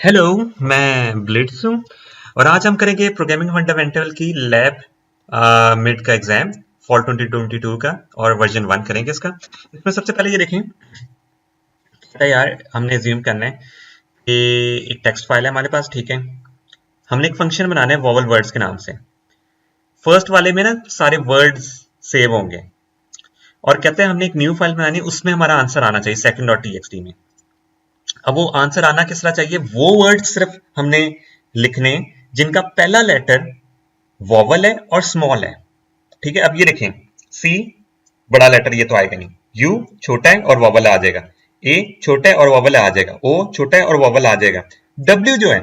Hello, मैं Blitz हूँ और आज हम करेंगे प्रोग्रामिंग फंडामेंटल की लैब मिड का एग्जाम फॉल 2022 का और वर्जन 1 करेंगे इसका। इसमें सबसे पहले ये देखें तो यार हमने ज्यूम करना है कि एक टेक्स्ट फाइल है हमारे पास, ठीक है। हमने एक फंक्शन बनाना है वॉवल वर्ड्स के नाम से। फर्स्ट वाले में ना सारे वर्ड्स सेव होंगे और कहते हैं हमने एक न्यू फाइल बनानी है, उसमें हमारा आंसर आना चाहिए second.txt में। अब वो आंसर आना किस तरह चाहिए, वो वर्ड सिर्फ हमने लिखने जिनका पहला लेटर वॉवल है और स्मॉल है, ठीक है। अब ये देखें, सी बड़ा लेटर ये तो आएगा नहीं, यू छोटा है और वॉवल आ जाएगा, ए छोटा है और वॉवल आ जाएगा, ओ छोटा है और वॉवल आ जाएगा, डब्ल्यू जो है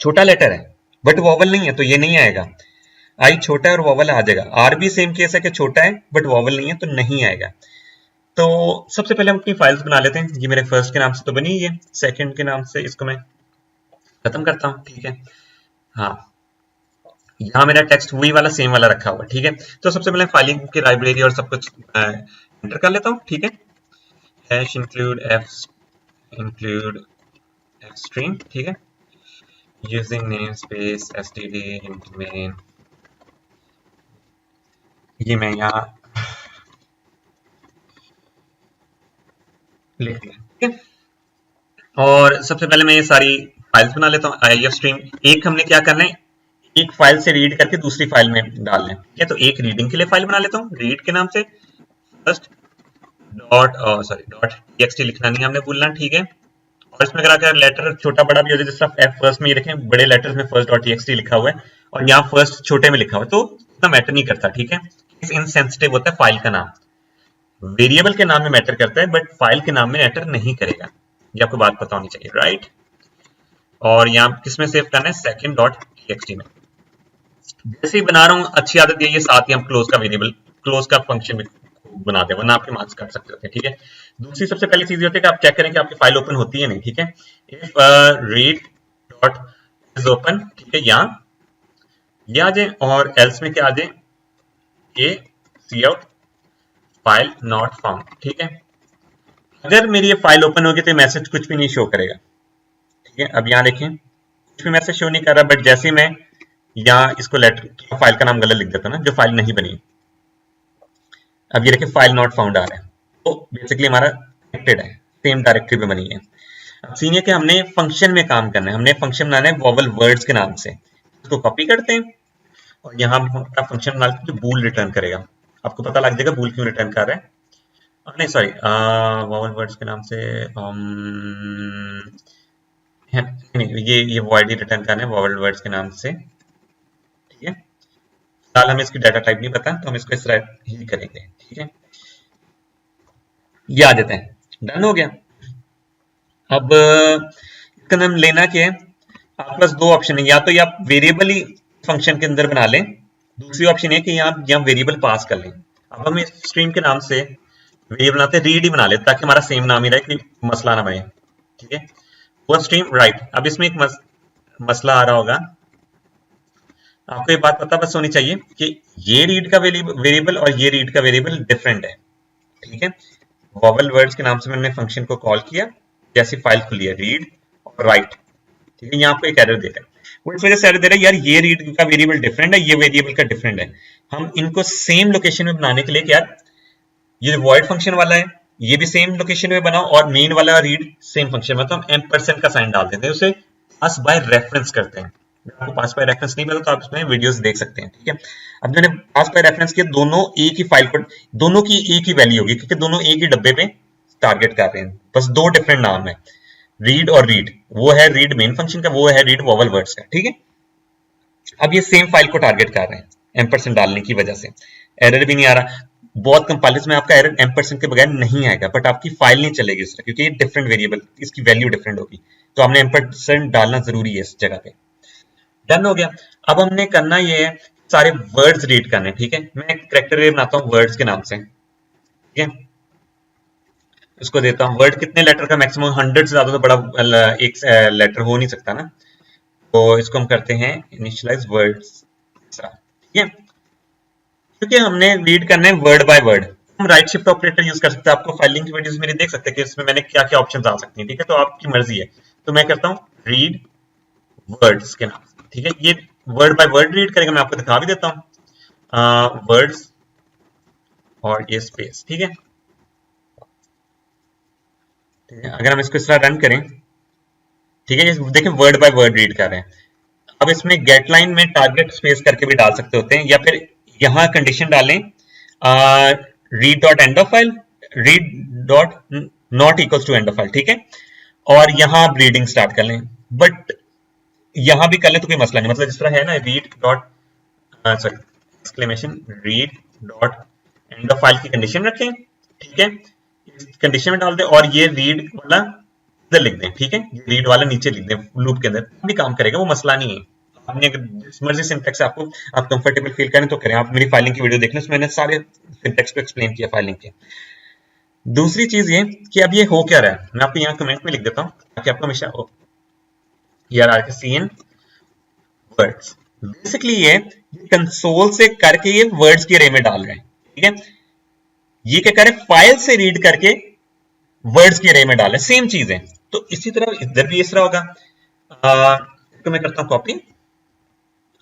छोटा लेटर है बट वॉवल नहीं है तो ये नहीं आएगा, आई छोटा है और वॉवल आ जाएगा, आर भी सेम केस है कि छोटा है बट वॉवल नहीं है तो नहीं आएगा। तो सबसे पहले हम अपनी फाइल्स बना लेते हैं। ये मेरे फर्स्ट के नाम से तो बनी है, सेकंड के नाम से इसको मैं खत्म करता हूँ, ठीक है। हाँ, यहाँ मेरा टेक्स्ट वही वाला सेम वाला रखा हुआ है, ठीक है। तो सबसे पहले फाइलिंग की लाइब्रेरी और सब कुछ एंटर कर लेता हूँ, ठीक है। हैश इंक्लूड एफ स्ट्रीम, ठीक है। Using name space std int main, ये मैं यहाँ लिख दिया, ठीक है। और सबसे पहले मैं ये सारी फाइल्स बना लेता हूँ। आई एफ स्ट्रीम एक हमने क्या करना है, एक फाइल से रीड करके दूसरी फाइल में डालना है, ठीक है। तो एक रीडिंग के लिए फाइल बना लेता हूँ रीड के नाम से। फर्स्ट डॉट टीएक्सटी लिखना नहीं हमने भूलना, ठीक है। और इसमें अगर लेटर छोटा बड़ा भी हो जाए, जिस तरह एफ फर्स्ट में ये देखें बड़े लेटर्स में फर्स्ट डॉट टीएक्सटी लिखा हुआ है और यहाँ फर्स्ट छोटे में लिखा हुआ है तो इतना मैटर नहीं करता, ठीक है। इनसेंसिटिव होता है फाइल का नाम, वेरिएबल के नाम में मैटर करता है बट फाइल के नाम में मैटर नहीं करेगा, ये आपको बात पता होनी चाहिए, राइट। और यहाँ किसमें सेव करना है, सेकंड डॉट टीएक्सटी में। जैसे ही बना रहा हूँ अच्छी आदत यही है, साथ ही हम क्लोज का वेरिएबल क्लोज का फंक्शन भी बना दे, वरना आपके मार्क्स काट सकते होते हैं, ठीक है। दूसरी सबसे पहली चीज होती है कि आप चेक करें कि आपकी फाइल ओपन होती है नहीं, ठीक है। If read dot is open, ठीक है, यहाँ ये आ जाए और एल्स में क्या आ जाए, ए सी आउट फाइल नॉट फाउंड, ठीक है। अगर मेरी ये फाइल ओपन होगी तो मैसेज कुछ भी नहीं शो करेगा, ठीक है। अब यहाँ देखें कुछ भी मैसेज शो नहीं कर रहा, बट जैसे मैं यहाँ इसको लेटर फाइल का नाम गलत लिख देता ना, जो फाइल नहीं बनी, अब ये देखिए फाइल नॉट फाउंड आ रहा है, तो बेसिकली हमारा कनेक्टेड है, सेम डायरेक्टरी पे बनी है। अब सीन है कि हमने फंक्शन में काम करना है, हमने फंक्शन बनाना है वॉवल वर्ड्स के नाम से। इसको कॉपी करते हैं और यहाँ हम फंक्शन बना लेते हैं जो बूल रिटर्न करेगा। आपको पता लग जाएगा बूल क्यों रिटर्न कर रहा है। नहीं सॉरी, वॉवल वर्ड्स के नाम से नहीं, ये वॉइड ही रिटर्न करना है वॉवल वर्ड्स के नाम से, ठीक है। फिलहाल हमें इसकी डाटा टाइप नहीं पता तो हम इसको इस तरह ही करेंगे, ठीक है। ये आ जाते हैं, डन हो गया। अब इसका नाम लेना क्या है, आपके पास दो ऑप्शन है, या तो ये आप वेरिएबल ही फंक्शन के अंदर बना लें, दूसरी ऑप्शन है कि आप यहाँ वेरिएबल पास कर लें। अब हम इस स्ट्रीम के नाम से वेरिएबल बनाते हैं, रीड ही बना लेते ताकि हमारा सेम नाम ही रहे, कोई मसला ना बने, ठीक है। वो स्ट्रीम राइट। अब इसमें एक मसला आ रहा होगा, आपको ये बात पता बस होनी चाहिए कि ये रीड का वेरिएबल और ये रीड का वेरिएबल डिफरेंट है, ठीक है। वॉवल वर्ड्स के नाम से मैंने फंक्शन को कॉल किया, जैसी फाइल खुली है रीड और राइट, ठीक है। यहाँ आपको एक एरर दे रहा है, वो इस वजह से एरर दे रहा है यार ये रीड का वेरिएबल डिफरेंट है, ये वेरिएबल का डिफरेंट है। हम इनको सेम लोकेशन में बनाने के लिए क्या, ये वॉइड फंक्शन वाला है ये भी सेम लोकेशन में बनाओ और मेन वाला रीड सेम फंक्शन में, तो हम एम्परसेंड का साइन डाल देते हैं, उसे पास बाय रेफरेंस करते हैं। आपको पास बाय रेफरेंस नहीं मिला तो आप इसमें वीडियोस देख सकते हैं, ठीक है। अब मैंने पास बाय रेफरेंस किया, दोनों एक ही फाइल पर, दोनों की एक ही वैल्यू होगी क्योंकि दोनों एक ही डब्बे पे टारगेट कर रहे हैं, बस दो डिफरेंट नाम है, रीड और रीड। वो है रीड मेन फंक्शन का, वो है रीड वॉवल वर्ड्स का, ठीक है। अब ये सेम फाइल को टारगेट कर रहे हैं एम्परसेंड डालने की वजह से, एरर भी नहीं आ रहा। बहुत कंपाइलर्स में आपका एरर एम्परसेंड के बगैर नहीं आएगा, बट आपकी फाइल नहीं चलेगी इस तरह क्योंकि ये डिफरेंट वेरिएबल, इसकी वैल्यू डिफरेंट होगी, तो हमने एम्परसेंड डालना जरूरी है इस जगह पे। डन हो गया। अब हमने करना ये है सारे वर्ड्स रीड करने, ठीक है। मैं एक कैरेक्टर अरे बनाता हूँ वर्ड्स के नाम से, ठीक है। इसको देता हूँ वर्ड, कितने लेटर का मैक्सिमम, 100 से ज्यादा तो बड़ा एक लेटर हो नहीं सकता ना, तो इसको हम करते हैं इनिशियलाइज वर्ड्स, ठीक है। क्योंकि हमने रीड करना है वर्ड बाय वर्ड, हम राइट शिफ्ट ऑपरेटर यूज कर सकते हैं। आपको फाइलिंग की वीडियोस मेरी देख सकते हैं कि इसमें मैंने क्या क्या ऑप्शंस आ सकती हैं, ठीक है। तो आपकी मर्जी है, तो मैं करता हूँ रीड वर्ड्स के नाम से, ठीक है। ये वर्ड बाय वर्ड रीड करेगा, मैं आपको दिखा भी देता हूं, वर्ड्स और ये स्पेस, ठीक है। अगर हम इसको इस तरह रन करें, ठीक है, ये देखें वर्ड बाय वर्ड रीड कर रहे हैं। अब इसमें गेट लाइन में टारगेट स्पेस करके भी डाल सकते होते हैं, या फिर यहां कंडीशन डालें read dot end of file, read dot not equals to end of file, ठीक है। और यहां आप रीडिंग स्टार्ट कर लें, बट यहां भी कर लें तो कोई मसला नहीं, मतलब जिस तरह है ना read dot sorry exclamation read dot end of file की कंडीशन रखें, ठीक है, कंडीशन में डाल दें और ये रीड वाला इधर लिख दें, ठीक है, रीड वाला नीचे लिख दें लूप के अंदर, भी काम करेगा, वो मसला नहीं है। आपने अगर जिस मर्जी सिंटैक्स आपको आप कंफर्टेबल फील करें तो करें। आप मेरी फाइलिंग की वीडियो देख लें, उसमें मैंने सारे सिंटैक्स को एक्सप्लेन किया फाइलिंग के। दूसरी चीज ये कि अब ये हो क्या रहा है, मैं आपको यहाँ कमेंट में लिख देता हूँ ताकि आपको हमेशा इन वर्ड्स, बेसिकली ये कंसोल से करके ये वर्ड्स की अरे में डाल रहे हैं, ठीक है। ये क्या करे, फाइल से रीड करके वर्ड्स की अरे में डाले, सेम चीज है। तो इसी तरह इधर भी इस तरह होगा। इसको मैं करता हूं कॉपी,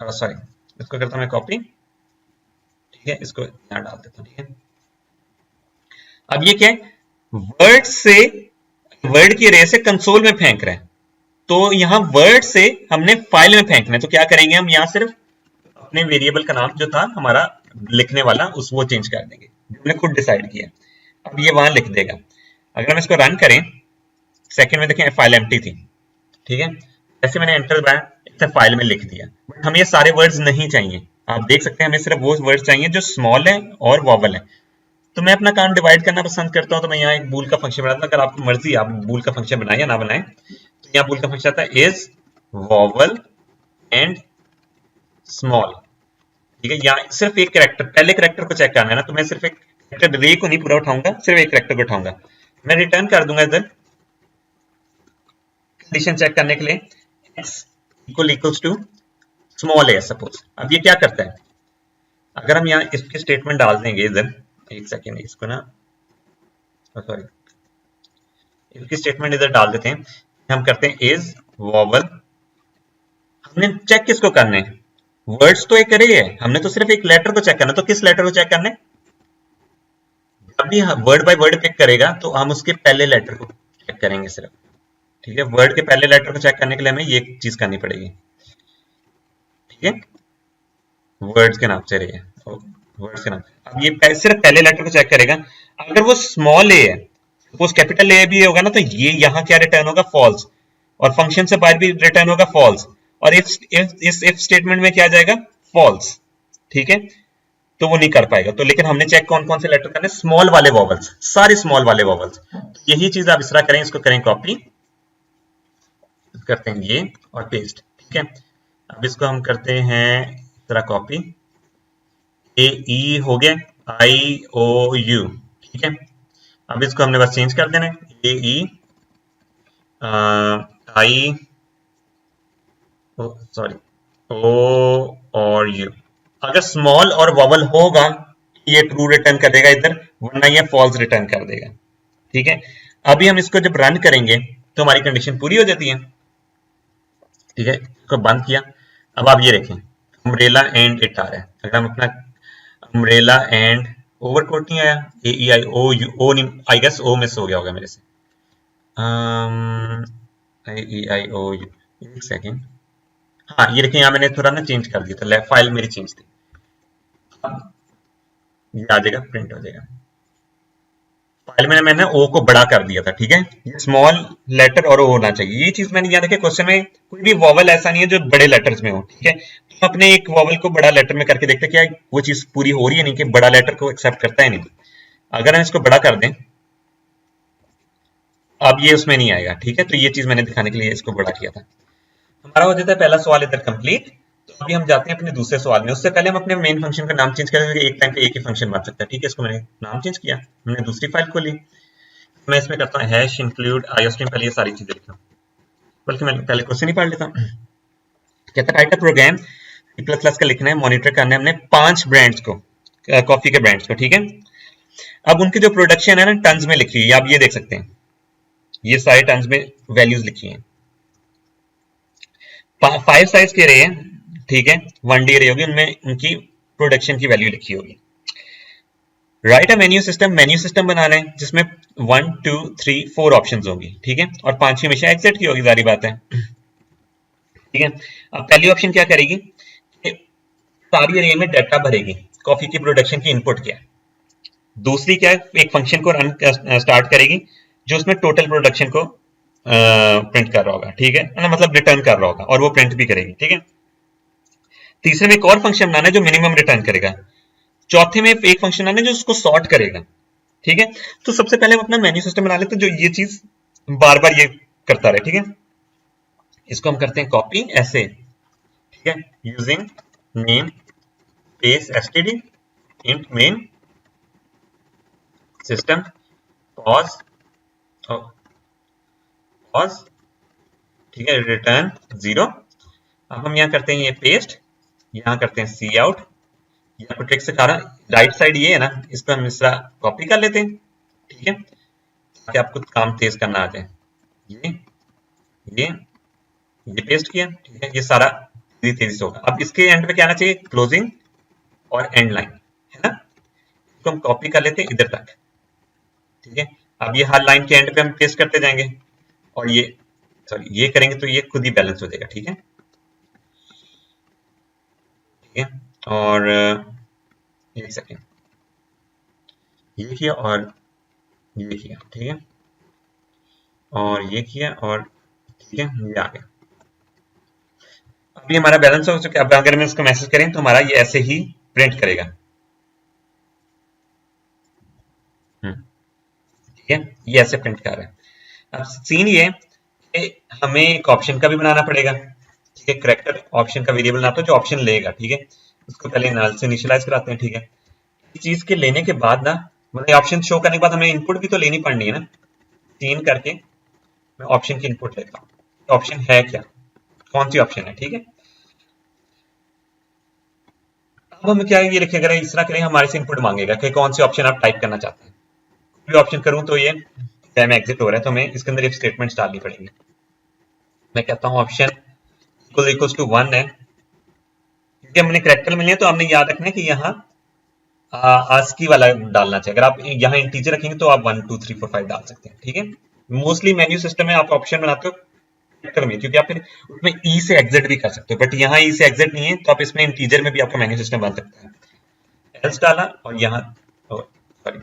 सॉरी इसको करता हूं मैं कॉपी, ठीक है, इसको यहां डाल देता हूं, ठीक है। अब ये क्या है, वर्ड से वर्ड की अरे से कंसोल में फेंक रहे हैं, तो यहां वर्ड से हमने फाइल में फेंकना है, तो क्या करेंगे हम यहां सिर्फ अपने वेरिएबल का नाम जो था हमारा लिखने वाला उस वो चेंज कर देंगे, हमने खुद डिसाइड किया। अब ये वहां लिख देगा। अगर हम इसको रन करें, सेकंड में देखें फाइल एम्प्टी थी, ठीक है, जैसे मैंने एंटर दबाया इसे फाइल में लिख दिया, बट हमें ये सारे वर्ड्स नहीं चाहिए। आप देख सकते हैं हमें सिर्फ वो वर्ड्स चाहिए जो स्मॉल है और वॉवल है। तो मैं अपना काम डिवाइड करना पसंद करता हूं, तो मैं यहाँ एक बूल का फंक्शन बनाता हूं। अगर आपको मर्जी आप बूल का फंक्शन बनाए या ना बनाए, तो यहाँ बूल का फंक्शन आता है इज वॉवल एंड स्मॉल, ठीक है। यहाँ सिर्फ एक कैरेक्टर, पहले कैरेक्टर को चेक करना है ना, तो मैं सिर्फ एक कैरेक्टर रे को नहीं पूरा उठाऊंगा, सिर्फ एक कैरेक्टर को उठाऊंगा। मैं रिटर्न कर दूंगा इधर कंडीशन चेक करने के लिए x इक्वल्स टू स्मॉल है सपोज। अब ये क्या करता है, अगर हम यहाँ इसके स्टेटमेंट डाल देंगे इधर, एक सेकेंड इसको ना, सॉरी इसकी स्टेटमेंट इधर डाल देते हैं, हम करते हैं इज वॉवल, हमने चेक किसको करने, वर्ड्स तो एक करे है, हमने तो सिर्फ एक लेटर को चेक करना, तो किस लेटर को चेक करने, जब भी वर्ड बाय वर्ड पिक करेगा तो हम उसके पहले लेटर को चेक करेंगे सिर्फ, ठीक है। वर्ड के पहले लेटर को चेक करने के लिए हमें ये चीज करनी पड़ेगी, ठीक है, वर्ड्स के नाम से रही है, वर्ड्स के नाम। अब ये सिर्फ पहले लेटर को चेक करेगा। अगर वो स्मॉल ए है, सपोज कैपिटल ए भी होगा ना, तो ये यहाँ क्या रिटर्न होगा, फॉल्स, और फंक्शन से बाहर भी रिटर्न होगा फॉल्स, और इफ स्टेटमेंट में क्या जाएगा, फॉल्स, ठीक है। तो वो नहीं कर पाएगा। तो लेकिन हमने चेक कौन कौन से लेटर करने, स्मॉल वाले वॉवल्स, सारे स्मॉल वाले वॉवल्स। यही चीज आप इस तरह करें, इसको करें कॉपी, करते हैं ये और पेस्ट, ठीक है। अब इसको हम करते हैं इस तरह कॉपी, ए ई हो गया, आई ओ यू, ठीक है। अब इसको हमने बस चेंज कर देना है, ए ई आई सॉरी ओ और यू। अगर स्मॉल और वॉवल होगा ये ट्रू रिटर्न कर देगा इधर, वरना ये फॉल्स रिटर्न कर देगा, ठीक है। अभी हम इसको जब रन करेंगे तो हमारी कंडीशन पूरी हो जाती है, ठीक है। इसको बंद किया। अब आप ये देखें अम्ब्रेला एंड इट आ रहा है। अगर हम अपना अम्ब्रेला एंड ओवरकोट नहीं आया, ए ई आई ओ यू, ओ नहीं, आई गेस ओ मिस हो गया होगा मेरे से, ए ई आई ओ यू, एक सेकेंड, हाँ ये देखें यहाँ मैंने थोड़ा ना चेंज कर दिया था, फाइल मेरी चेंज थी, ये आ जाएगा, प्रिंट हो जाएगा। फाइल में मैंने ओ को बड़ा कर दिया था, ठीक है, ये स्मॉल लेटर और ओ होना चाहिए। ये चीज मैंने याद रखा, क्वेश्चन में कोई भी वॉवल ऐसा नहीं है जो बड़े लेटर्स में हो, ठीक है। तो अपने एक वॉवल को बड़ा लेटर में करके देखते क्या वो चीज पूरी हो रही है, नहीं कि बड़ा लेटर को एक्सेप्ट करता है नहीं। अगर हम इसको बड़ा कर दें, अब ये उसमें नहीं आएगा, ठीक है। तो ये चीज मैंने दिखाने के लिए इसको बड़ा किया था। हमारा हो जाता है पहला सवाल इधर कंप्लीट। तो अभी हम जाते हैं अपने दूसरे सवाल में। उससे पहले हम अपने मेन फंक्शन का नाम चेंज करेंगे, एक टाइम पे एक ही फंक्शन बन सकता है, ठीक है। इसको मैंने नाम चेंज किया, हमने दूसरी फाइल खोली, मैं इसमें करता हूँ हैश इंक्लूड आईओस्ट्रीम, पहले ये सारी चीजें लिखता हूँ, बल्कि मैं पहले क्वेश्चन ही पढ़ लेता हूँ। कहता है राइट अ प्रोग्राम C++ का लिखना है, मॉनिटर करना है हमने 5 ब्रांड्स को, कॉफी के ब्रांड्स को, ठीक है। अब उनकी जो प्रोडक्शन है ना टन्स में लिखी है, आप ये देख सकते हैं, ये सारे टन्स में वैल्यूज लिखी हैं, 5 साइज के रे हैं, ठीक है, 1D रे होगी, उनमें उनकी प्रोडक्शन की वैल्यू लिखी होगी। राइट अ मेन्यू सिस्टम, मेन्यू सिस्टम बना रहे हैं जिसमें 1 2 3 4 ऑप्शन होंगी, ठीक है, और 5वीं हमेशा एग्जिट की होगी, सारी बात है, ठीक है। अब पहली ऑप्शन क्या करेगी कि सारी अरे में डाटा भरेगी, कॉफी की प्रोडक्शन की इनपुट क्या है। दूसरी क्या है, एक फंक्शन को रन स्टार्ट करेगी जो उसमें टोटल प्रोडक्शन को प्रिंट कर रहा होगा, ठीक है ना, मतलब रिटर्न कर रहा होगा, और वो प्रिंट भी करेगी, ठीक है। तीसरे में एक और फंक्शन बनाना है जो मिनिमम रिटर्न करेगा। चौथे में एक फंक्शन बनाना है जो उसको सॉर्ट करेगा, ठीक है। तो सबसे पहले हम अपना मेन्यू सिस्टम बना लेते हैं जो ये चीज बार बार ये करता रहे, ठीक है। इसको हम करते हैं कॉपी ऐसे, ठीक है, using name space STD int main system pause pause, ठीक है, रिटर्न 0। अब हम यहाँ करते हैं ये पेस्ट, यहाँ करते हैं सी आउट, यहाँ पर ट्रिक से कारण राइट साइड ये है ना, इसको हम इस तरह कॉपी कर लेते हैं, ठीक है, ताकि आपको काम तेज करना आ जाए। ये ये पेस्ट किया, ठीक है, ये सारा तेजी से होगा। अब इसके एंड पे क्या आना चाहिए, क्लोजिंग और एंड लाइन, है ना। इसको हम कॉपी कर लेते हैं इधर तक, ठीक है। अब ये हर लाइन के एंड पे हम पेस्ट करते जाएंगे, और ये सॉरी ये करेंगे तो ये खुद ही बैलेंस हो जाएगा, ठीक है, ठीक है। और एक सेकेंड, ये किया और ये किया, ठीक है, और ये किया, और ठीक है, ये आ गया। अभी हमारा बैलेंस हो चुका है। अब अगर मैं इसको मैसेज करें तो हमारा ये ऐसे ही प्रिंट करेगा, ठीक है, ये ऐसे प्रिंट कर रहा है। अब सीन ये कि हमें एक ऑप्शन का भी बनाना पड़ेगा, ठीक है, करैक्टर ऑप्शन का वेरिएबल बनाते हैं जो ऑप्शन लेगा, ठीक है। उसको पहले नल से इनिशियलाइज कराते हैं, ठीक है। इस चीज के लेने के बाद ना, मतलब ऑप्शन शो करने के बाद हमें इनपुट भी तो लेनी पड़नी है ना। सीन करके मैं ऑप्शन की इनपुट लेता हूँ, ऑप्शन है क्या, कौन सी ऑप्शन है, ठीक है। अब हम क्या ये लिखेगा, इस तरह करें, हमारे से इनपुट मांगेगा कि कौन सी ऑप्शन आप टाइप करना चाहते हैं। कोई ऑप्शन करूं तो ये टाइम एग्जिट हो रहा है, तो हमें इसके अंदर इफ स्टेटमेंट्स डालनी पड़ेंगी। मैं कहता हूं ऑप्शन इक्वल्स टू 1 है, क्योंकि हमने करेक्टर मिले तो हमने याद रखना है कि यहाँ आस्की वाला डालना चाहिए। अगर आप यहाँ इंटीजर रखेंगे तो आप 1 2 3 4 5 डाल सकते हैं, ठीक है। मोस्टली मेन्यू सिस्टम में आप ऑप्शन बनाते हो करेक्टर में, क्योंकि आप फिर उसमें ई से एग्जिट भी कर सकते हो, बट यहाँ ई से एग्जिट नहीं है, तो आप इसमें इंटीजर में भी आपका मेन्यू सिस्टम बन सकता है। एल्स डाला और यहाँ सॉरी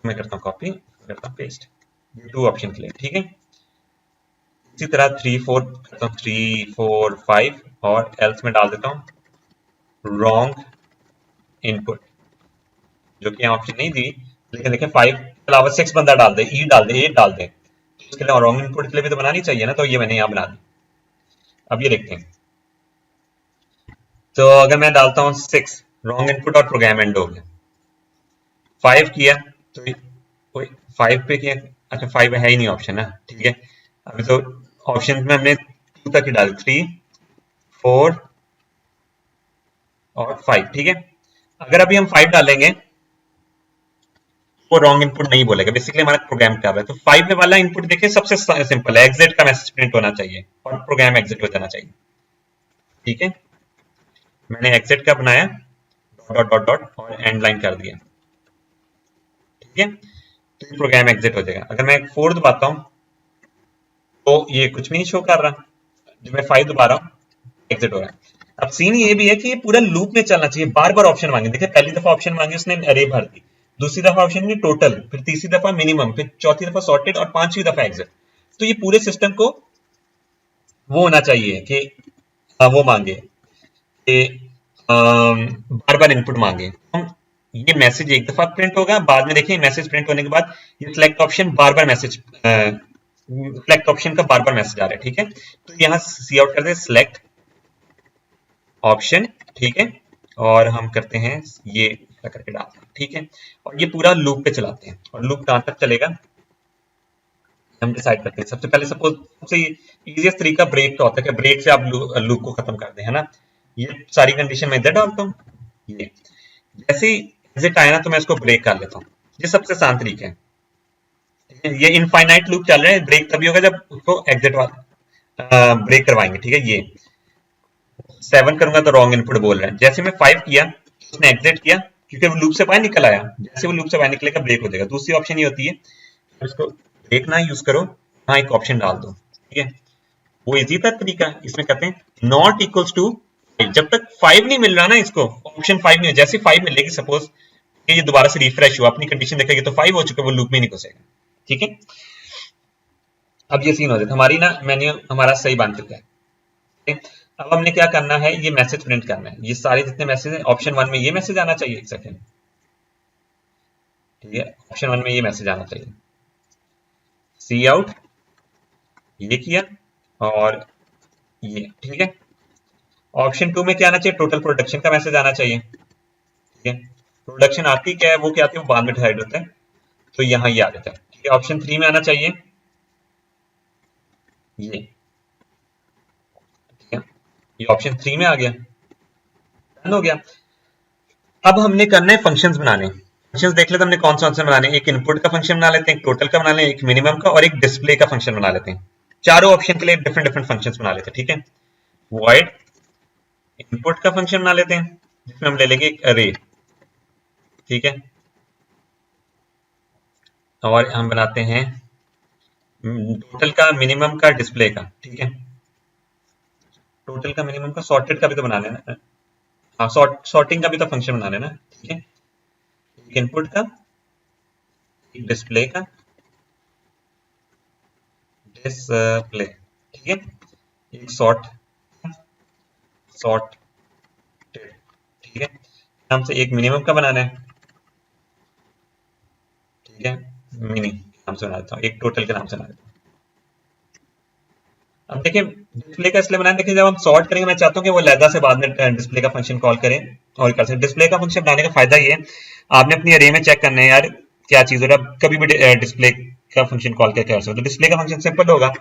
मैं करता हूँ कॉपी, करता हूँ पेस्ट, ये 2 ऑप्शन के लिए, ठीक है। इसी तरह 3 4 करता हूँ, 3 4 5 और एल्स में डाल देता हूँ रॉन्ग इनपुट, जो कि यहाँ ऑप्शन नहीं दी, लेकिन देखें 5 के अलावा 6 बंदा डाल दे, ई डाल दे, 8 डाल दे, तो उसके लिए रॉन्ग इनपुट के लिए भी तो बनानी चाहिए ना, तो ये मैंने यहाँ बना दी। अब ये देखते हैं, तो अगर मैं डालता हूँ 6 रॉन्ग इनपुट और प्रोग्राम एंड हो गया। 5 किया तो कोई 5 पे किया, अच्छा 5 है ही नहीं ऑप्शन ना, ठीक है। अभी तो ऑप्शन में हमने 2 तक ही डाल, 3 4 और 5, ठीक है। अगर अभी हम 5 डालेंगे वो रॉन्ग इनपुट नहीं बोलेगा, बेसिकली हमारा प्रोग्राम क्या है। तो 5 में वाला इनपुट देखिए सबसे सिंपल है, एग्जिट का मैसेज प्रिंट होना चाहिए और प्रोग्राम एग्जिट हो जाना चाहिए, ठीक है। मैंने एग्जिट का बनाया डॉट डॉट डॉट और एंड लाइन कर दिया, ठीक है, तो ये प्रोग्राम एग्जिट हो जाएगा। अगर मैं 4 दबाता हूं तो ये कुछ भी नहीं शो कर रहा, जो मैं 5 दबा रहा हूं एग्जिट हो रहा है। अब सीन ये भी है कि ये पूरा लूप में चलना चाहिए, बार बार ऑप्शन मांगे, देखिए पहली दफा ऑप्शन मांगे उसने अरे भर दी, दूसरी दफा ऑप्शन ने टोटल, फिर तीसरी दफा मिनिमम, फिर चौथी दफा सॉर्टेड और 5वीं दफा एग्जिट। तो ये पूरे सिस्टम को वो होना चाहिए कि वो मांगे कि बार बार इनपुट मांगे। हम ये मैसेज एक दफा प्रिंट होगा, बाद में देखिए मैसेज प्रिंट होने के बाद ये सिलेक्ट ऑप्शन बार बार मैसेज, सिलेक्ट ऑप्शन का बार बार मैसेज आ रहा है, ठीक है। तो यहाँ सी आउट करते हैं सिलेक्ट ऑप्शन, ठीक है, और हम करते हैं ये करके डालते हैं, ठीक है। और ये पूरा लूप पे चलाते हैं, और लूप कहां तक चलेगा हम डिसाइड करते हैं। सबसे पहले सपोज सबसे इजीएस्ट तरीका ब्रेक का होता है कि ब्रेक से आप लूप को खत्म कर दें, है ना। ये सारी कंडीशन मैं इधर डालता हूँ, ये जैसे ही एग्जिट आया ना तो मैं इसको ब्रेक कर लेता हूँ, ये सबसे आसान तरीका है। ये इनफाइनाइट लूप चल रहा है, ब्रेक तभी होगा जब उसको एग्जिट वाला ब्रेक करवाएंगे, ठीक है। ये 7 करूंगा तो रॉन्ग इनपुट बोल रहा है। जैसे मैं 5 किया उसने एग्जिट किया, क्योंकि वो लूप से बाहर निकल आया। जैसे वो लूप से बाहर निकलेगा ब्रेक हो जाएगा। दूसरी ऑप्शन ये होती है इसको ब्रेक ना यूज करो, हाँ एक ऑप्शन डाल दो, ठीक है। वो इजी था तरीका। इसमें कहते हैं नॉट इक्वल्स टू 5। जब तक 5 नहीं मिल रहा ना, इसको ऑप्शन 5 नहीं हो, जैसे 5 मिलेगी सपोज ये दोबारा से रिफ्रेश हुआ, अपनी कंडीशन देखेगी तो 5 हो चुका, वो लूप में नहीं घुसेगा, ठीक है। अब ये सीन हो जाता हमारी ना मेन्यू हमारा सही बन चुका है, ठीक है? अब हमने क्या करना है, ये मैसेज प्रिंट करना है। ये सारे जितने मैसेज हैं ऑप्शन 1 में ये मैसेज आना चाहिए, एक सेकेंड, ठीक है। ऑप्शन 1 में ये मैसेज आना चाहिए, सी आउट, ये किया और ये, ठीक है। ऑप्शन 2 में क्या आना चाहिए, टोटल प्रोडक्शन का मैसेज आना चाहिए, ठीक है। प्रोडक्शन आती क्या है, वो क्या आती है, वो बाद में डिसाइड होता है, तो यहाँ ये आ जाता है, ठीक है। ऑप्शन 3 में आना चाहिए ये, ठीक है। ये ऑप्शन 3 में आ गया, डन हो गया। अब हमने करना है फंक्शंस बनाने। फंक्शंस देख लेते हमने कौन सा फंक्शन बनाने, एक इनपुट का फंक्शन बना लेते हैं, एक टोटल का बना लेते हैं, एक मिनिमम का और एक डिस्प्ले का फंक्शन बना लेते हैं। चारों ऑप्शन के लिए डिफरेंट डिफरेंट फंक्शंस बना लेते हैं, ठीक है। वॉइड इनपुट का फंक्शन बना लेते हैं जिसमें हम ले लेंगे एक अरे, ठीक है। और हम बनाते हैं टोटल का, मिनिमम का, डिस्प्ले का, ठीक है। टोटल का, मिनिमम का, सॉर्टेड का भी तो बना लेना, हाँ सॉर्टिंग का भी तो फंक्शन बना लेना, ठीक है। एक इनपुट का, एक डिस्प्ले का, डिस्प्ले, ठीक है। एक सॉर्टेड, ठीक है। नाम से एक मिनिमम का बनाना है, ठीक है। मिनी नाम से बना देता हूँ, एक टोटल के नाम से बना देता हूँ। अब देखिए डिस्प्ले का इसलिए बनाया, देखिए जब हम सॉर्ट करेंगे मैं चाहता हूँ कि वो लैदा से बाद में डिस्प्ले का फंक्शन कॉल करें और कर सकते। डिस्प्ले का फंक्शन बनाने का फायदा ये है, आपने अपनी अरे में चेक करना है यार क्या चीज हो रहा है, कभी भी डिस्प्ले का फंक्शन कॉल करके कर सकते हो। डिस्प्ले का फंक्शन सिंपल होगा,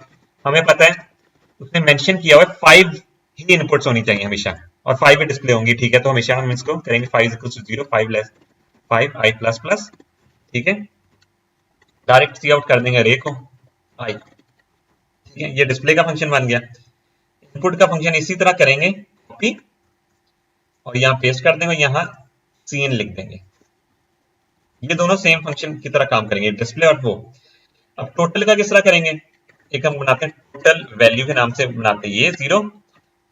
हमें पता है उसने मेंशन किया हुआ है 5 ही इनपुट्स होनी चाहिए हमेशा, और 5 ही डिस्प्ले होंगी, ठीक है। तो हमेशा हम इसको करेंगे 5 equal to 0, 5 less 5 I plus plus, ठीक है। डायरेक्ट सी आउट कर देंगे अरे को आई, ठीक है। ये डिस्प्ले का फंक्शन बन गया। इनपुट का फंक्शन इसी तरह करेंगे, कॉपी और यहाँ पेस्ट कर देंगे, यहाँ सी एन लिख देंगे। ये दोनों सेम फंक्शन की तरह काम करेंगे, डिस्प्ले और वो। अब टोटल का किस तरह करेंगे, एक हम बनाते हैं टोटल वैल्यू के नाम से बनाते हैं, ये 0,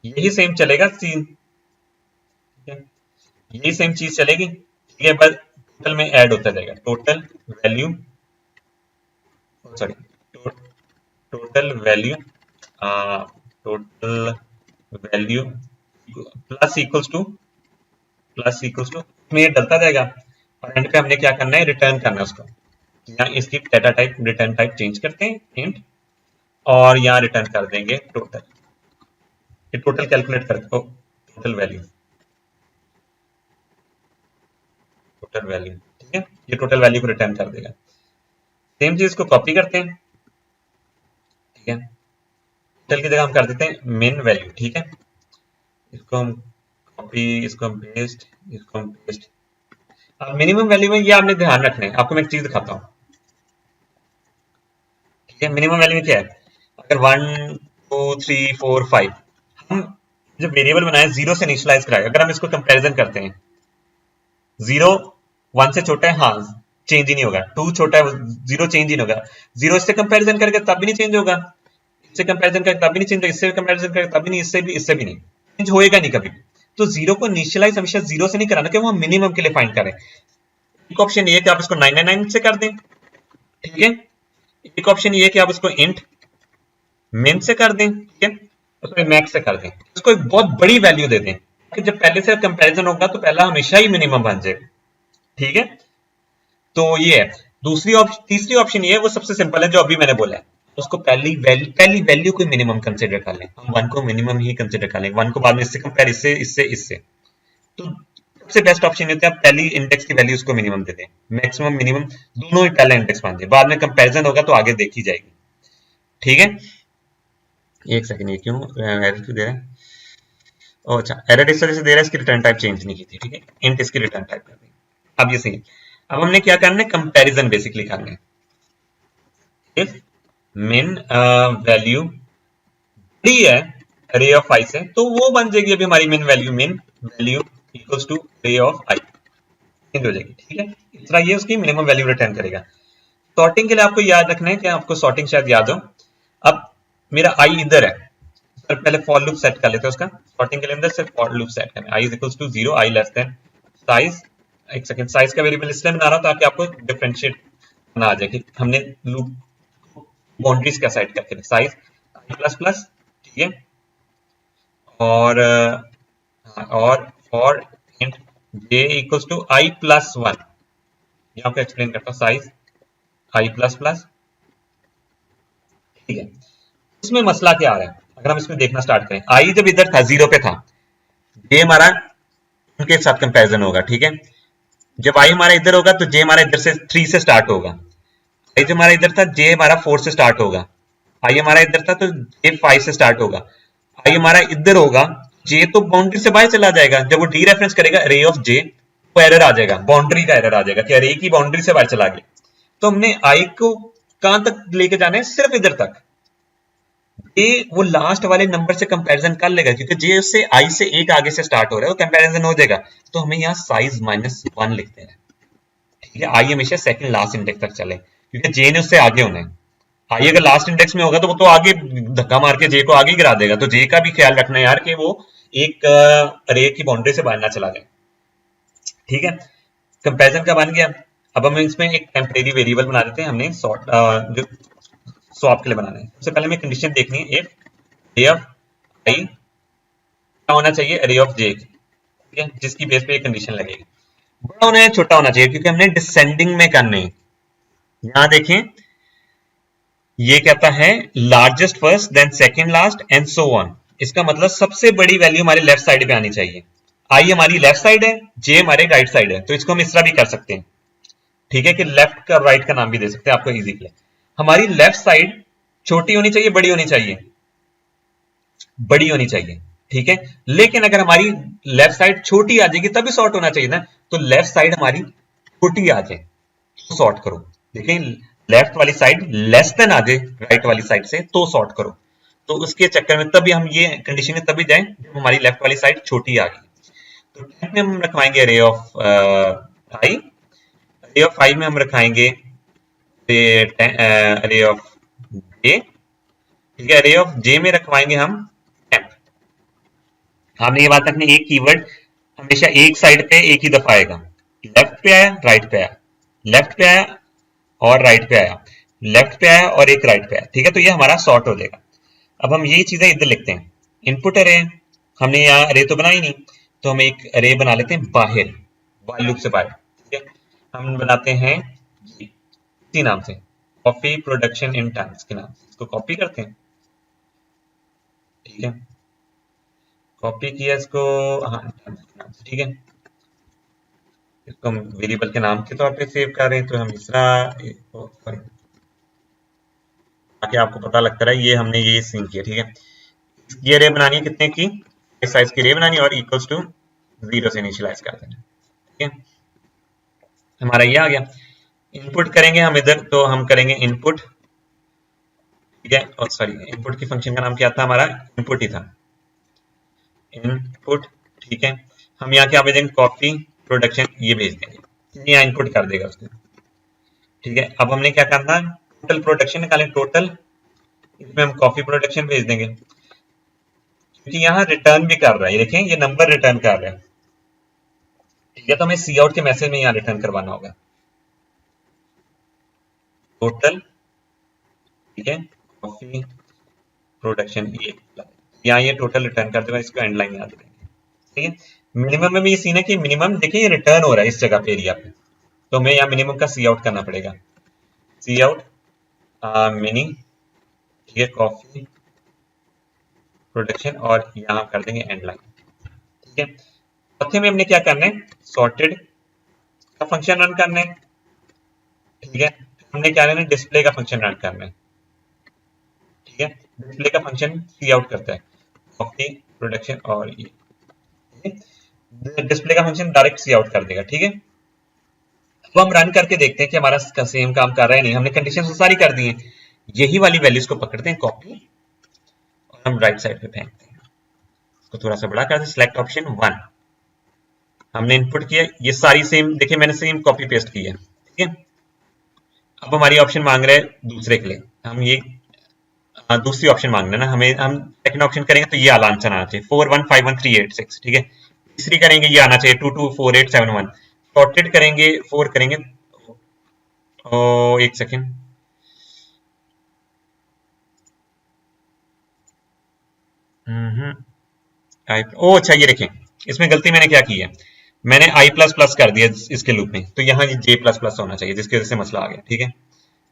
यही सेम चलेगा सीन, ठीक है। यही सेम चीज चलेगी, ठीक है, बस टोटल में ऐड होता जाएगा, total value, sorry total value, total value plus equals to में ये डलता जाएगा, और एंड पे हमने क्या करना है, रिटर्न करना है उसको। यहाँ इसकी data type, return type change करते हैं इंट, और यहाँ रिटर्न कर देंगे टोटल। ये टोटल कैलकुलेट कर दो, टोटल वैल्यू, ठीक है। ये टोटल वैल्यू को रिटर्न कर देगा। सेम चीज को कॉपी करते हैं, ठीक है। टोटल की जगह हम कर देते हैं मेन वैल्यू, ठीक है। इसको हम कॉपी, इसको हम पेस्ट, इसको हम पेस्ट। अब मिनिमम वैल्यू में ये आपने ध्यान रखना है, आपको मैं एक चीज दिखाता हूँ, ठीक है। मिनिमम वैल्यू में क्या है, अगर 1 2 3 4 5 हम जो वेरिएबल बनाए 0 से इनिशियलाइज कराए, अगर हम इसको कंपैरिजन करते हैं, 0 1 से छोटा है, हाँ चेंज ही नहीं होगा, 2 छोटा है, 0 चेंज ही नहीं होगा, 0 इससे कंपैरिजन करके तब भी नहीं चेंज होगा, इससे कंपैरिजन करके तब भी नहीं चेंज होगा, इससे कंपैरिजन करके तब भी नहीं, इससे भी नहीं चेंज होएगा नहीं कभी। तो 0 को इनिशियलाइज हमेशा 0 से नहीं कराना, क्योंकि हम मिनिमम के लिए फाइंड करें। एक ऑप्शन ये है कि आप इसको 999 से कर दें, ठीक है। एक ऑप्शन ये है कि आप इसको इंट मिन से कर दें, ठीक है, उसको मैक्स से कर दें, इसको एक बहुत बड़ी वैल्यू दे दें कि जब पहले से कंपैरिजन होगा तो पहला हमेशा ही मिनिमम बन जाएगा, ठीक है। तो ये है दूसरी ऑप्शन। तीसरी ऑप्शन ये है, वो सबसे सिंपल है जो अभी मैंने बोला है, उसको पहली वैल्यू को मिनिमम कंसीडर कर लें, हम 1 को मिनिमम ही कंसीडर कर लें, 1 को बाद में इससे कंपेयर, इससे तो सबसे बेस्ट ऑप्शन होता है पहली इंडेक्स की वैल्यू उसको मिनिमम दे दें, मैक्सिमम मिनिमम दोनों ही पहला इंडेक्स बन जाए, बाद में कंपैरिजन होगा तो आगे देखी जाएगी, ठीक है। एक सेकंड, ये क्यों एरर क्यों दे रहा है, ओ अच्छा एरर इस वजह से दे रहा है, इसकी रिटर्न टाइप चेंज नहीं की थी, ठीक है। इंट इसकी रिटर्न टाइप कर दी। अब ये सही है। अब हमने क्या करना है, कंपैरिजन बेसिकली करना है। इफ min वैल्यू बड़ी है अरे ऑफ आई से, तो वो बन जाएगी अभी हमारी मेन वैल्यू इक्वल्स टू अरे ऑफ आई, चेंज हो जाएगी। ठीक है, इस तरह ये उसकी मिनिमम वैल्यू रिटर्न करेगा। सॉर्टिंग के लिए आपको याद रखना है कि आपको सॉर्टिंग शायद याद हो। अब मेरा आई इधर है, सर पहले फॉर लूप सेट कर लेते हैं उसका। सॉर्टिंग के लिए अंदर सिर्फ फॉर लूप सेट करना है, i is equals to 0, i less than size. एक सेकंड, साइज का वेरिएबल इसलिए बना रहा हूं ताकि आपको डिफरेंशिएट करना आ जाए कि हमने लूप बाउंड्रीज का सेट करके साइज आई प्लस प्लस। ठीक है, और और for int J equals to I plus one, यहाँ पे एक्सप्लेन करता हूँ, साइज आई प्लस प्लस। ठीक है, इसमें मसला क्या आ रहा है अगर हम इसमें देखना स्टार्ट करें। आई जब इधर था 0 पे था, जे हमारा उनके साथ कंपैरिजन होगा। ठीक है, जब आई हमारा इधर होगा तो जे हमारा इधर से 3 से स्टार्ट होगा। आई जो हमारा इधर था, जे हमारा 4 से स्टार्ट होगा। आई हमारा इधर था तो जे 5 से स्टार्ट होगा। आई हमारा इधर होगा, जे तो बाउंड्री से बाहर चला जाएगा। जब वो डी रेफरेंस करेगा अरे ऑफ जे, वो एरर आ जाएगा, बाउंड्री का एरर आ जाएगा कि अरे की बाउंड्री से बाहर चला गया। तो हमने आई को कहां तक लेके जाना है, सिर्फ इधर तक। ये वो लास्ट वाले नंबर से कंपैरिजन कर लेगा क्योंकि जे उससे आई से एक आगे से स्टार्ट हो रहा है, वो कंपैरिजन हो जाएगा। तो हमें यहाँ साइज -1 लिखते हैं। ठीक है, आई हमेशा सेकंड लास्ट इंडेक्स तक चले क्योंकि जे ने उससे आगे होना है। आई अगर लास्ट इंडेक्स में होगा तो वो तो आगे धक्का मार के जे को आगे गिरा देगा। तो जे का भी ख्याल रखना है यार कि वो एक अरे की बाउंड्री से बाहर ना चला जाए। ठीक है, कंपैरिजन का बन गया। अब हम इसमें एक टेम्परेरी वेरिएबल बना देते हैं, हमने सॉर्ट जो स्वैप के लिए बनाना है। सबसे पहले हमें कंडीशन देखनी है, इफ अरे ऑफ आई क्या होना चाहिए, अरे ऑफ जे। ठीक है, जिसकी बेस पे ये कंडीशन लगेगी। बड़ा होना है छोटा होना चाहिए क्योंकि हमने डिसेंडिंग में करने हैं। यहां देखें, ये कहता है largest first then second last and so on. इसका मतलब सबसे बड़ी वैल्यू हमारे लेफ्ट साइड पे आनी चाहिए। आई हमारी लेफ्ट साइड है, जे हमारे राइट साइड है, तो इसको हम इस तरह भी कर सकते हैं। ठीक है, कि लेफ्ट का राइट का नाम भी दे सकते हैं आपको इजी के लिए। हमारी लेफ्ट साइड छोटी होनी चाहिए, बड़ी होनी चाहिए, बड़ी होनी चाहिए। ठीक है, लेकिन अगर हमारी लेफ्ट साइड छोटी आ जाएगी तभी सॉर्ट होना चाहिए ना। तो लेफ्ट साइड हमारी छोटी आ जाए तो सॉर्ट करो। देखिए, लेफ्ट वाली साइड लेस देन आ जाए राइट वाली साइड से तो सॉर्ट करो। तो उसके चक्कर में तभी हम ये कंडीशन में तभी जाएं जब हमारी लेफ्ट वाली साइड छोटी आ गई। तो टेंथ में हम रखवाएंगे अरे ऑफ आई, अरे ऑफ आई में हम रखाएंगे अरे ऑफ जे। ठीक है, अरे ऑफ जे में रखवाएंगे हम टेंथ। हमने ये बात रखनी, एक कीवर्ड हमेशा एक साइड पे एक ही दफा आएगा। लेफ्ट पे आया, राइट पे आया, लेफ्ट पे आया और राइट पे आया, लेफ्ट पे आया और एक राइट पे आया। ठीक है, तो ये हमारा सॉर्ट हो जाएगा। अब हम यही चीजें इधर लिखते हैं, इनपुट अरे। हमने यहाँ अरे तो बनाई नहीं, तो हम एक अरे बना लेते हैं बाहर, वाइल लूप से बाहर। ठीक है, हम बनाते हैं इसी नाम से, कॉपी प्रोडक्शन इन टाइम्स के नाम से इसको कॉपी करते हैं। ठीक है, कॉपी किया इसको, हाँ times के नाम से। ठीक है, इसको हम वेरिएबल के नाम के तौर पे सेव कर रहे हैं, तो हम इस तरह सॉरी, ताकि आपको पता लगता रहे ये हमने ये सीन किया। ठीक है, ये रे बनानी है कितने की, इस साइज की रे बनानी है और इक्वल्स टू 0 से इनिशियलाइज कर देना। ठीक है, हमारा ये आ गया। इनपुट करेंगे हम इधर, तो हम करेंगे इनपुट। ठीक है, और सॉरी, इनपुट की फंक्शन का नाम क्या था हमारा, इनपुट ही था, इनपुट। ठीक है, हम यहाँ क्या भेजेंगे, कॉपी प्रोडक्शन ये भेज देंगे, यहाँ इनपुट कर देगा उसको। ठीक है, अब हमने क्या करना है, टोटल प्रोडक्शन निकालें, टोटल, इसमें हम कॉपी प्रोडक्शन भेज देंगे क्योंकि यहाँ रिटर्न भी कर रहा है। ये देखें, ये नंबर रिटर्न कर रहा है। ठीक है, तो हमें सी आउट के मैसेज में यहाँ रिटर्न करवाना होगा टोटल। ठीक है, कॉपी प्रोडक्शन ये, यहाँ ये टोटल रिटर्न कर देगा, इसको एंड लाइन याद रखेंगे। ठीक है, मिनिमम में भी ये सीन है कि मिनिमम देखिए ये रिटर्न हो रहा है इस जगह पे एरिया पे, तो हमें यहाँ मिनिमम का सी आउट करना पड़ेगा, सी आउट मिनी। ठीक है, कॉफी प्रोडक्शन और यहाँ कर देंगे एंड लाइन। ठीक है, चौथे में हमने क्या करना है, सॉर्टेड का फंक्शन रन करना है। ठीक है, हमने क्या करना है, डिस्प्ले का फंक्शन रन करना है। ठीक है, डिस्प्ले का फंक्शन सी आउट करता है, कॉपी प्रोडक्शन और ये डिस्प्ले का फंक्शन डायरेक्ट सी आउट कर देगा। ठीक है, अब हम रन करके देखते हैं कि हमारा सेम काम कर रहा है नहीं। हमने कंडीशन तो सारी कर दी है, यही वाली वैल्यूज को पकड़ते हैं, कॉपी हम राइट साइड पे फेंकते हैं, इसको थोड़ा सा बड़ा कर दें, सिलेक्ट ऑप्शन 1, हमने इनपुट किया, ये सारी सेम, देखिए मैंने सेम कॉपी पेस्ट की है, ठीक है। अब हमारी ऑप्शन मांग रहे हैं दूसरे के लिए, हम ये दूसरी ऑप्शन मांग रहे हैं ना, हमें हम सेकंड ऑप्शन करेंगे तो ये वाला आंसर आना चाहिए 4151,386, ठीक है। तीसरी करेंगे ये आना चाहिए 224871, शॉर्टेड करेंगे 4 करेंगे, एक सेकेंड, ओ अच्छा ये देखें, इसमें गलती मैंने क्या की है, मैंने आई प्लस प्लस कर दिया इसके लूप में, तो यहाँ जे प्लस प्लस होना चाहिए, जिसकी वजह से मसला आ गया, ठीक है।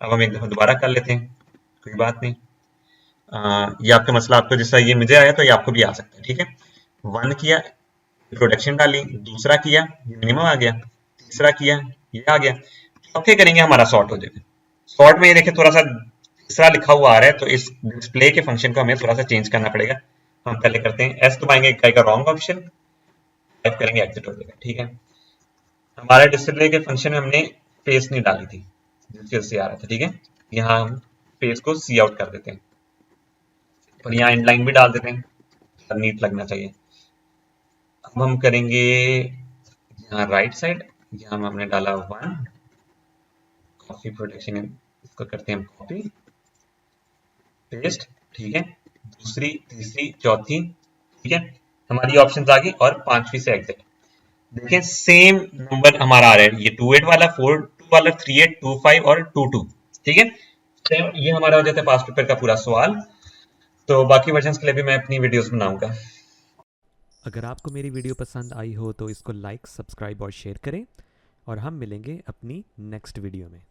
अब हम एक दफा दोबारा कर लेते हैं, कोई बात नहीं। ये आपका मसला, आपको जैसा ये मुझे आया तो ये आपको भी आ सकता है, ठीक है। 1 किया, प्रोडक्शन डाली, दूसरा किया, मिनिमम आ गया, तीसरा किया, ये आ गया, चौथे करेंगे हमारा सॉर्ट हो जाएगा। सॉर्ट में ये देखिए थोड़ा सा तीसरा लिखा हुआ आ रहा है, तो इस डिस्प्ले के फंक्शन को हमें थोड़ा सा चेंज करना पड़ेगा। हम पहले करते हैं, एस दबाएंगे, कहेगा रॉन्ग ऑप्शन, टाइप करेंगे, एग्जिट हो जाएगा, ठीक है। हमारे डिस्प्ले के फंक्शन में हमने फेस नहीं डाली थी, जिसकी वजह से आ रहा था, ठीक है। यहाँ हम फेस को सी आउट कर देते हैं और यहाँ एंड लाइन भी डाल देते हैं, नीट लगना चाहिए। अब हम करेंगे यहाँ राइट साइड, यहाँ हमने डाला 1, कॉपी प्रोटेक्शन, इसको करते हैं कॉपी पेस्ट, ठीक है। दूसरी, तीसरी, चौथी, ठीक है, हमारी ऑप्शन आ गई, और पांचवी से एग्जिट। देखिए सेम नंबर हमारा आ रहा है, ये 28 वाला, 42 वाला, 38, 25 और 22, ठीक है। सेम ये हमारा हो जाता है पास्ट पेपर का पूरा सवाल। तो बाकी वर्जन के लिए भी मैं अपनी वीडियोस बनाऊंगा। अगर आपको मेरी वीडियो पसंद आई हो तो इसको लाइक, सब्सक्राइब और शेयर करें, और हम मिलेंगे अपनी नेक्स्ट वीडियो में।